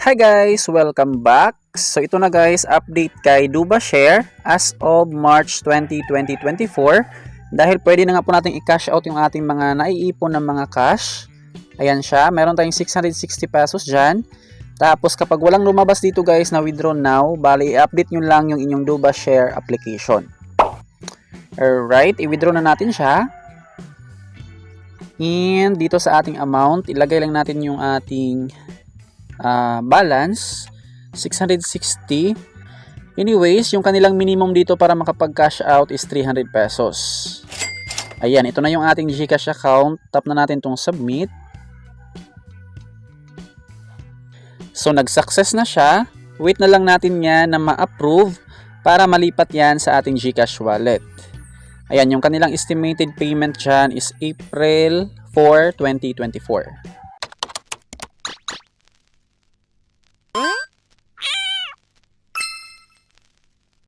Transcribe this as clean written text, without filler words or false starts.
Hi guys! Welcome back! So ito na guys, update kay DubaShare as of March 20, 2024 dahil pwede na nga po natin i-cash out yung ating mga naiipon ng mga cash. Ayan siya, meron tayong 660 pesos dyan. Tapos kapag walang lumabas dito guys na withdraw now, bali i-update nyo lang yung inyong DubaShare application. Alright, i-withdraw na natin siya. And dito sa ating amount, ilagay lang natin yung ating balance 660. Anyways, yung kanilang minimum dito para makapag-cash out is 300 pesos. Ayan, ito na yung ating GCash account. Tap na natin tong submit. So nag-success na siya. Wait na lang natin yan na ma-approve para malipat yan sa ating GCash wallet. Ayan, yung kanilang estimated payment dyan is April 4, 2024.